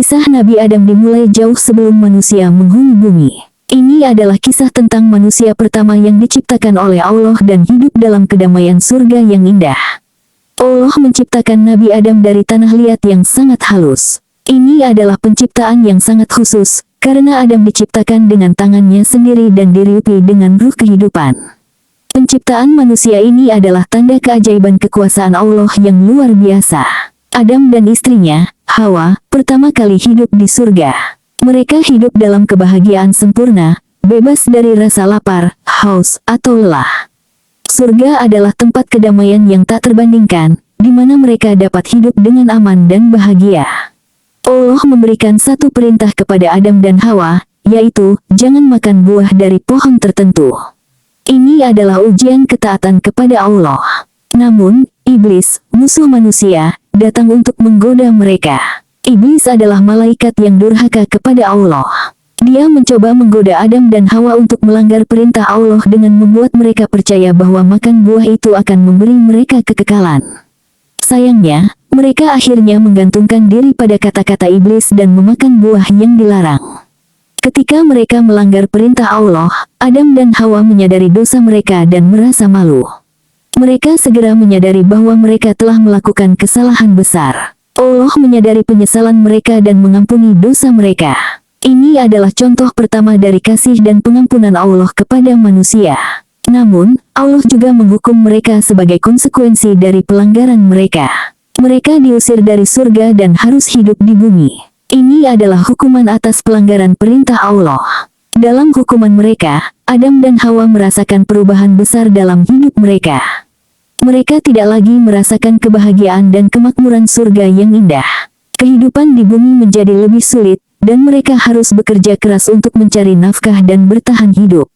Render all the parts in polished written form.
Kisah Nabi Adam dimulai jauh sebelum manusia menghuni bumi. Ini adalah kisah tentang manusia pertama yang diciptakan oleh Allah dan hidup dalam kedamaian surga yang indah. Allah menciptakan Nabi Adam dari tanah liat yang sangat halus. Ini adalah penciptaan yang sangat khusus, karena Adam diciptakan dengan tangannya sendiri dan diriupi dengan ruh kehidupan. Penciptaan manusia ini adalah tanda keajaiban kekuasaan Allah yang luar biasa. Adam dan istrinya, Hawa, pertama kali hidup di surga. Mereka hidup dalam kebahagiaan sempurna, bebas dari rasa lapar, haus, atau lelah. Surga adalah tempat kedamaian yang tak terbandingkan, di mana mereka dapat hidup dengan aman dan bahagia. Allah memberikan satu perintah kepada Adam dan Hawa, yaitu, jangan makan buah dari pohon tertentu. Ini adalah ujian ketaatan kepada Allah. Namun, iblis, musuh manusia, datang untuk menggoda mereka. Iblis adalah malaikat yang durhaka kepada Allah. Dia mencoba menggoda Adam dan Hawa untuk melanggar perintah Allah dengan membuat mereka percaya bahwa makan buah itu akan memberi mereka kekekalan. Sayangnya, mereka akhirnya menggantungkan diri pada kata-kata iblis dan memakan buah yang dilarang. Ketika mereka melanggar perintah Allah, Adam dan Hawa menyadari dosa mereka dan merasa malu. Mereka segera menyadari bahwa mereka telah melakukan kesalahan besar. Allah menyadari penyesalan mereka dan mengampuni dosa mereka. Ini adalah contoh pertama dari kasih dan pengampunan Allah kepada manusia. Namun, Allah juga menghukum mereka sebagai konsekuensi dari pelanggaran mereka. Mereka diusir dari surga dan harus hidup di bumi. Ini adalah hukuman atas pelanggaran perintah Allah. Dalam hukuman mereka, Adam dan Hawa merasakan perubahan besar dalam hidup mereka. Mereka tidak lagi merasakan kebahagiaan dan kemakmuran surga yang indah. Kehidupan di bumi menjadi lebih sulit, dan mereka harus bekerja keras untuk mencari nafkah dan bertahan hidup.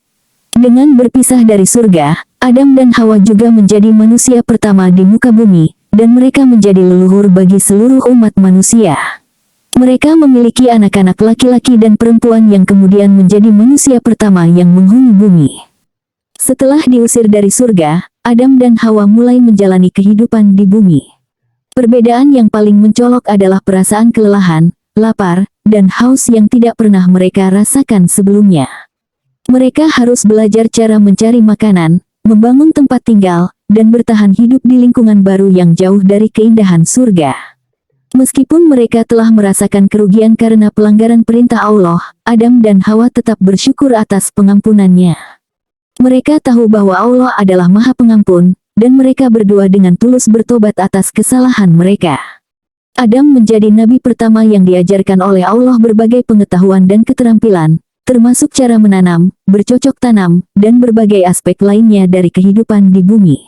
Dengan berpisah dari surga, Adam dan Hawa juga menjadi manusia pertama di muka bumi, dan mereka menjadi leluhur bagi seluruh umat manusia. Mereka memiliki anak-anak laki-laki dan perempuan yang kemudian menjadi manusia pertama yang menghuni bumi. Setelah diusir dari surga, Adam dan Hawa mulai menjalani kehidupan di bumi. Perbedaan yang paling mencolok adalah perasaan kelelahan, lapar, dan haus yang tidak pernah mereka rasakan sebelumnya. Mereka harus belajar cara mencari makanan, membangun tempat tinggal, dan bertahan hidup di lingkungan baru yang jauh dari keindahan surga. Meskipun mereka telah merasakan kerugian karena pelanggaran perintah Allah, Adam dan Hawa tetap bersyukur atas pengampunannya. Mereka tahu bahwa Allah adalah Maha Pengampun, dan mereka berdua dengan tulus bertobat atas kesalahan mereka. Adam menjadi nabi pertama yang diajarkan oleh Allah berbagai pengetahuan dan keterampilan, termasuk cara menanam, bercocok tanam, dan berbagai aspek lainnya dari kehidupan di bumi.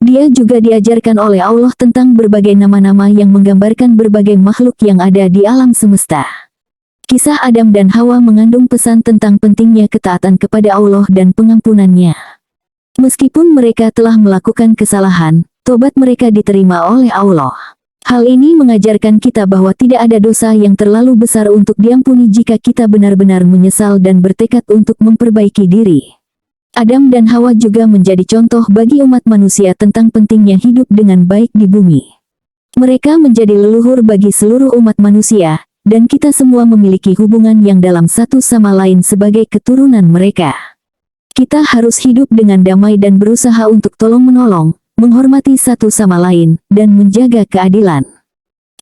Dia juga diajarkan oleh Allah tentang berbagai nama-nama yang menggambarkan berbagai makhluk yang ada di alam semesta. Kisah Adam dan Hawa mengandung pesan tentang pentingnya ketaatan kepada Allah dan pengampunannya. Meskipun mereka telah melakukan kesalahan, tobat mereka diterima oleh Allah. Hal ini mengajarkan kita bahwa tidak ada dosa yang terlalu besar untuk diampuni jika kita benar-benar menyesal dan bertekad untuk memperbaiki diri. Adam dan Hawa juga menjadi contoh bagi umat manusia tentang pentingnya hidup dengan baik di bumi. Mereka menjadi leluhur bagi seluruh umat manusia, dan kita semua memiliki hubungan yang dalam satu sama lain sebagai keturunan mereka. Kita harus hidup dengan damai dan berusaha untuk tolong-menolong, menghormati satu sama lain, dan menjaga keadilan.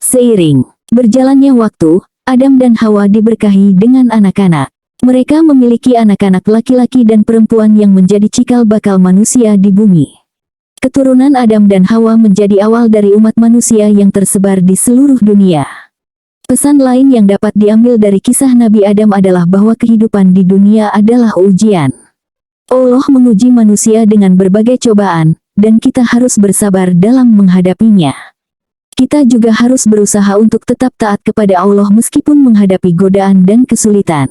Seiring berjalannya waktu, Adam dan Hawa diberkahi dengan anak-anak. Mereka memiliki anak-anak laki-laki dan perempuan yang menjadi cikal bakal manusia di bumi. Keturunan Adam dan Hawa menjadi awal dari umat manusia yang tersebar di seluruh dunia. Pesan lain yang dapat diambil dari kisah Nabi Adam adalah bahwa kehidupan di dunia adalah ujian. Allah menguji manusia dengan berbagai cobaan, dan kita harus bersabar dalam menghadapinya. Kita juga harus berusaha untuk tetap taat kepada Allah meskipun menghadapi godaan dan kesulitan.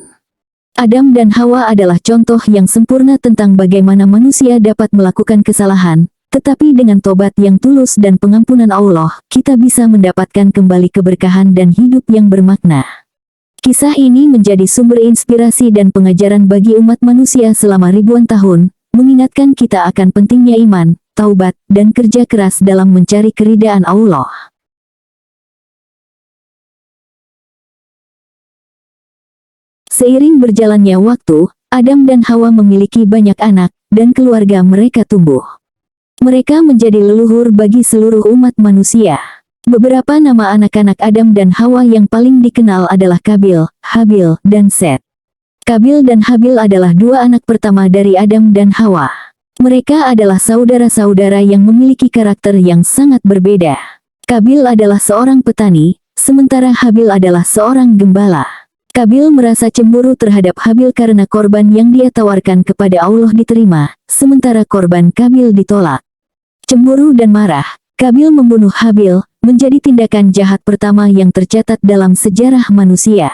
Adam dan Hawa adalah contoh yang sempurna tentang bagaimana manusia dapat melakukan kesalahan, tetapi dengan tobat yang tulus dan pengampunan Allah, kita bisa mendapatkan kembali keberkahan dan hidup yang bermakna. Kisah ini menjadi sumber inspirasi dan pengajaran bagi umat manusia selama ribuan tahun, mengingatkan kita akan pentingnya iman, taubat, dan kerja keras dalam mencari keridaan Allah. Seiring berjalannya waktu, Adam dan Hawa memiliki banyak anak, dan keluarga mereka tumbuh. Mereka menjadi leluhur bagi seluruh umat manusia. Beberapa nama anak-anak Adam dan Hawa yang paling dikenal adalah Kabil, Habil, dan Set. Kabil dan Habil adalah dua anak pertama dari Adam dan Hawa. Mereka adalah saudara-saudara yang memiliki karakter yang sangat berbeda. Kabil adalah seorang petani, sementara Habil adalah seorang gembala. Kabil merasa cemburu terhadap Habil karena korban yang dia tawarkan kepada Allah diterima, sementara korban Kabil ditolak. Cemburu dan marah, Kabil membunuh Habil, menjadi tindakan jahat pertama yang tercatat dalam sejarah manusia.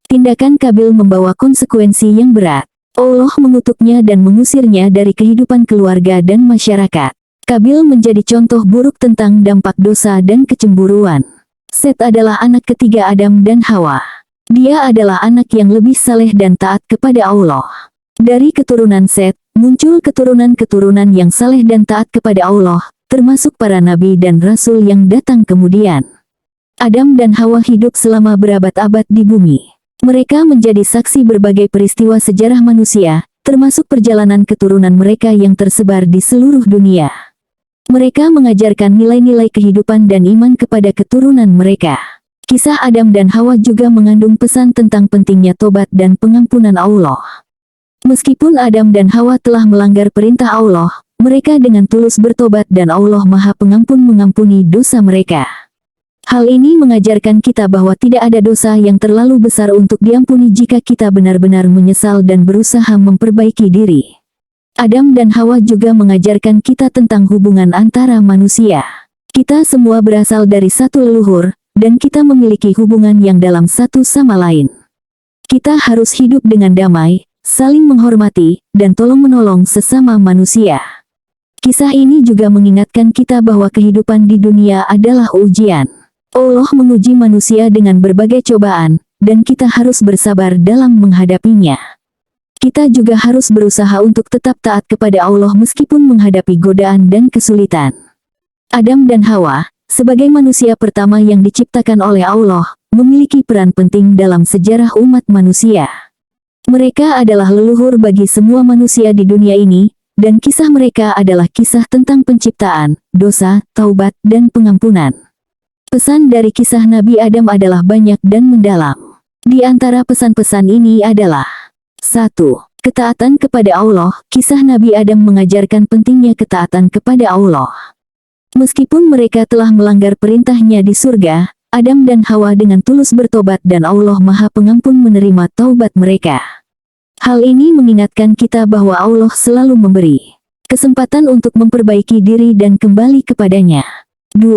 Tindakan Kabil membawa konsekuensi yang berat. Allah mengutuknya dan mengusirnya dari kehidupan keluarga dan masyarakat. Kabil menjadi contoh buruk tentang dampak dosa dan kecemburuan. Set adalah anak ketiga Adam dan Hawa. Dia adalah anak yang lebih saleh dan taat kepada Allah. Dari keturunan Set, muncul keturunan-keturunan yang saleh dan taat kepada Allah, termasuk para nabi dan rasul yang datang kemudian. Adam dan Hawa hidup selama berabad-abad di bumi. Mereka menjadi saksi berbagai peristiwa sejarah manusia, termasuk perjalanan keturunan mereka yang tersebar di seluruh dunia. Mereka mengajarkan nilai-nilai kehidupan dan iman kepada keturunan mereka. Kisah Adam dan Hawa juga mengandung pesan tentang pentingnya tobat dan pengampunan Allah. Meskipun Adam dan Hawa telah melanggar perintah Allah, mereka dengan tulus bertobat dan Allah Maha Pengampun mengampuni dosa mereka. Hal ini mengajarkan kita bahwa tidak ada dosa yang terlalu besar untuk diampuni jika kita benar-benar menyesal dan berusaha memperbaiki diri. Adam dan Hawa juga mengajarkan kita tentang hubungan antara manusia. Kita semua berasal dari satu leluhur, dan kita memiliki hubungan yang dalam satu sama lain. Kita harus hidup dengan damai, saling menghormati, dan tolong-menolong sesama manusia. Kisah ini juga mengingatkan kita bahwa kehidupan di dunia adalah ujian. Allah menguji manusia dengan berbagai cobaan, dan kita harus bersabar dalam menghadapinya. Kita juga harus berusaha untuk tetap taat kepada Allah meskipun menghadapi godaan dan kesulitan. Adam dan Hawa, sebagai manusia pertama yang diciptakan oleh Allah, memiliki peran penting dalam sejarah umat manusia. Mereka adalah leluhur bagi semua manusia di dunia ini, dan kisah mereka adalah kisah tentang penciptaan, dosa, taubat, dan pengampunan. Pesan dari kisah Nabi Adam adalah banyak dan mendalam. Di antara pesan-pesan ini adalah 1. Ketaatan kepada Allah. Kisah Nabi Adam mengajarkan pentingnya ketaatan kepada Allah. Meskipun mereka telah melanggar perintahnya di surga, Adam dan Hawa dengan tulus bertobat dan Allah Maha Pengampun menerima taubat mereka. Hal ini mengingatkan kita bahwa Allah selalu memberi kesempatan untuk memperbaiki diri dan kembali kepadanya. 2.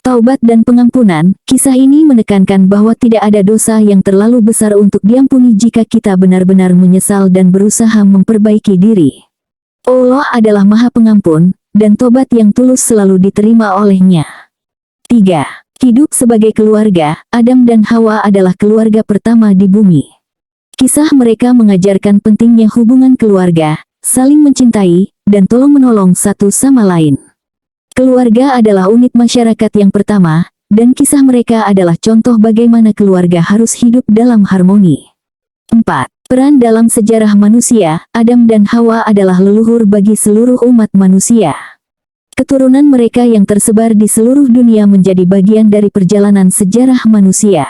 Taubat dan pengampunan. Kisah ini menekankan bahwa tidak ada dosa yang terlalu besar untuk diampuni jika kita benar-benar menyesal dan berusaha memperbaiki diri. Allah adalah Maha Pengampun, dan tobat yang tulus selalu diterima olehnya. 3. Hidup sebagai keluarga. Adam dan Hawa adalah keluarga pertama di bumi. Kisah mereka mengajarkan pentingnya hubungan keluarga, saling mencintai, dan tolong-menolong satu sama lain. Keluarga adalah unit masyarakat yang pertama, dan kisah mereka adalah contoh bagaimana keluarga harus hidup dalam harmoni. 4. Peran dalam sejarah manusia. Adam dan Hawa adalah leluhur bagi seluruh umat manusia. Keturunan mereka yang tersebar di seluruh dunia menjadi bagian dari perjalanan sejarah manusia.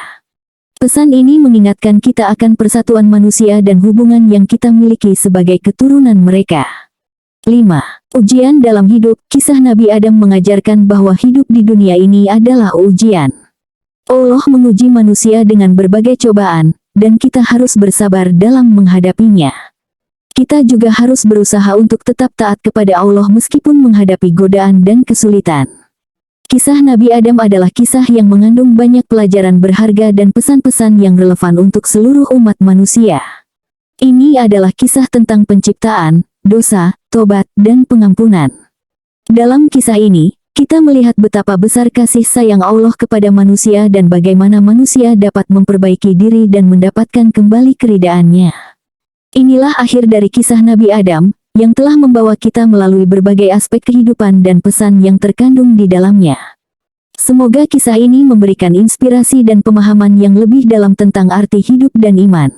Pesan ini mengingatkan kita akan persatuan manusia dan hubungan yang kita miliki sebagai keturunan mereka. 5. Ujian dalam hidup. Kisah Nabi Adam mengajarkan bahwa hidup di dunia ini adalah ujian. Allah menguji manusia dengan berbagai cobaan, dan kita harus bersabar dalam menghadapinya. Kita juga harus berusaha untuk tetap taat kepada Allah meskipun menghadapi godaan dan kesulitan. Kisah Nabi Adam adalah kisah yang mengandung banyak pelajaran berharga dan pesan-pesan yang relevan untuk seluruh umat manusia. Ini adalah kisah tentang penciptaan, dosa, tobat, dan pengampunan. Dalam kisah ini, kita melihat betapa besar kasih sayang Allah kepada manusia dan bagaimana manusia dapat memperbaiki diri dan mendapatkan kembali keridhaannya. Inilah akhir dari kisah Nabi Adam, yang telah membawa kita melalui berbagai aspek kehidupan dan pesan yang terkandung di dalamnya. Semoga kisah ini memberikan inspirasi dan pemahaman yang lebih dalam tentang arti hidup dan iman.